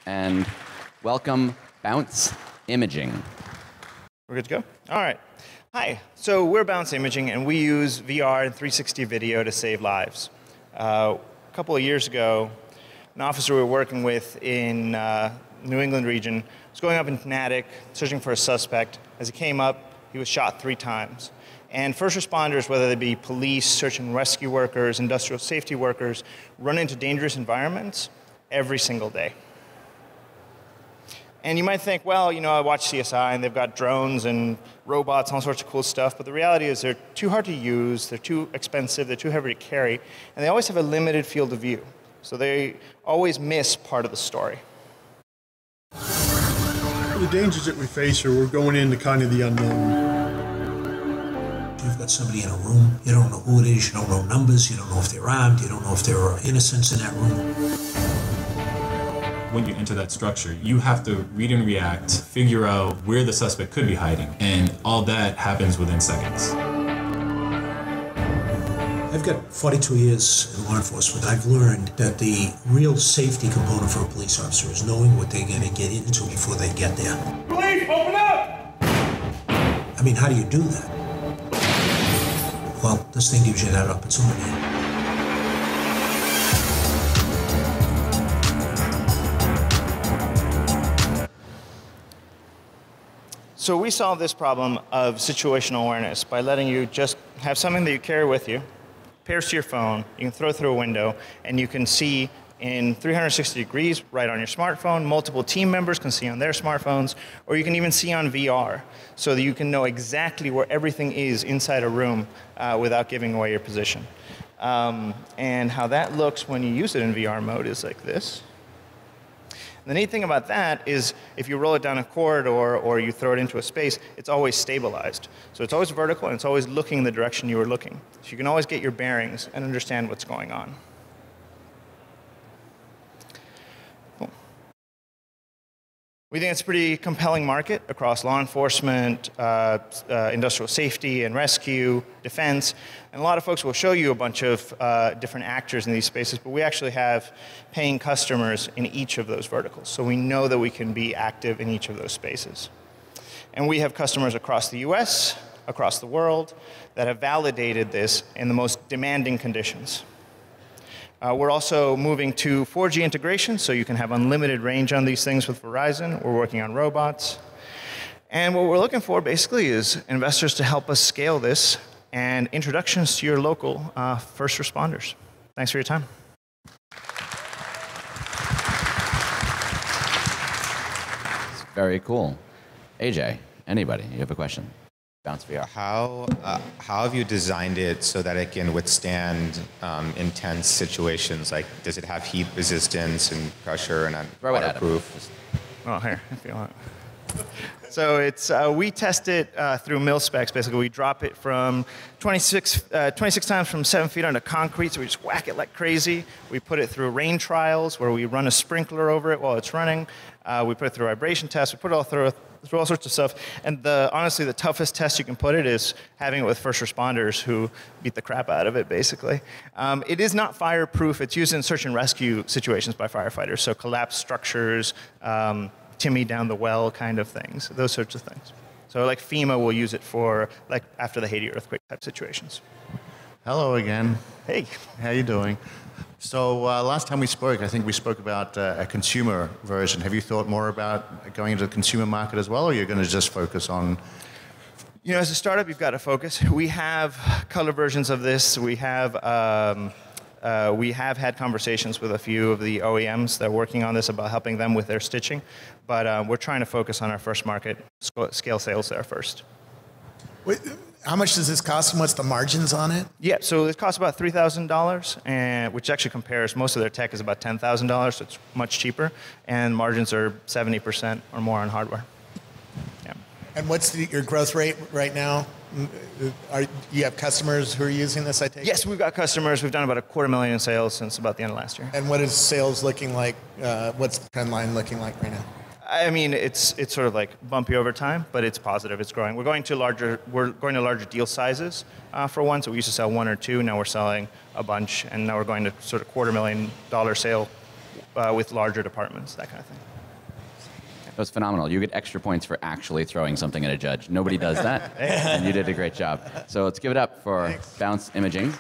and welcome Bounce Imaging. We're good to go? All right. Hi. So we're Bounce Imaging, and we use VR and 360 video to save lives. A couple of years ago, an officer we were working with in New England region was going up into an attic, searching for a suspect. As he came up, he was shot 3 times. And first responders, whether they be police, search and rescue workers, industrial safety workers, run into dangerous environments every single day. And you might think, well, you know, I watch CSI and they've got drones and robots and all sorts of cool stuff, but the reality is they're too hard to use, they're too expensive, they're too heavy to carry, and they always have a limited field of view. So they always miss part of the story. The dangers that we face are we're going into kind of the unknown. You've got somebody in a room, you don't know who it is, you don't know numbers, you don't know if they're armed, you don't know if there are innocents in that room. When you enter that structure, you have to read and react, figure out where the suspect could be hiding, and all that happens within seconds. I've got 42 years in law enforcement. I've learned that the real safety component for a police officer is knowing what they're going to get into before they get there. Police, open up! I mean, how do you do that? Well, this thing gives you that opportunity. So we solve this problem of situational awareness by letting you just have something that you carry with you, pairs to your phone, you can throw through a window, and you can see in 360 degrees right on your smartphone. Multiple team members can see on their smartphones, or you can even see on VR, so that you can know exactly where everything is inside a room without giving away your position. And how that looks when you use it in VR mode is like this. The neat thing about that is if you roll it down a corridor or you throw it into a space, it's always stabilized. So it's always vertical and it's always looking in the direction you were looking. So you can always get your bearings and understand what's going on. Cool. We think it's a pretty compelling market across law enforcement, industrial safety and rescue, defense. And a lot of folks will show you a bunch of different actors in these spaces, but we actually have paying customers in each of those verticals. So we know that we can be active in each of those spaces. And we have customers across the US, across the world, that have validated this in the most demanding conditions. We're also moving to 4G integration, so you can have unlimited range on these things with Verizon. We're working on robots. And what we're looking for basically is investors to help us scale this and introductions to your local first responders. Thanks for your time. Very cool. AJ, anybody, you have a question? Bounce VR. How have you designed it so that it can withstand intense situations? Like, does it have heat resistance and pressure and waterproof? Oh, here, if you want. So it's, we test it through mil specs, basically. We drop it from 26 times from 7 feet onto concrete, so we just whack it like crazy. We put it through rain trials, where we run a sprinkler over it while it's running. We put it through vibration tests. We put it all through all sorts of stuff. And honestly, the toughest test you can put it is having it with first responders who beat the crap out of it, basically. It is not fireproof. It's used in search and rescue situations by firefighters, so collapsed structures, Timmy down the well kind of things, those sorts of things. So like FEMA will use it for like after the Haiti earthquake type situations. Hello again. Hey. How you doing? So last time we spoke, I think we spoke about a consumer version. Have you thought more about going into the consumer market as well, or you're going to just focus on? You know, as a startup, you've got to focus. We have color versions of this. We have had conversations with a few of the OEMs that are working on this about helping them with their stitching, but we're trying to focus on our first market, scale sales there first. Wait, how much does this cost and what's the margins on it? Yeah, so it costs about $3,000, and which actually compares, most of their tech is about $10,000, so it's much cheaper, and margins are 70% or more on hardware. Yeah. And what's your growth rate right now? You have customers who are using this, I take it? Yes, we've got customers. We've done about $250,000 in sales since about the end of last year. And what is sales looking like? What's the trend line looking like right now? I mean, it's sort of like bumpy over time, but it's positive. It's growing. We're going to larger deal sizes for one. So we used to sell 1 or 2. Now we're selling a bunch, and now we're going to sort of $250,000 sale with larger departments, that kind of thing. That was phenomenal. You get extra points for actually throwing something at a judge. Nobody does that, and you did a great job. So let's give it up for Bounce Imaging.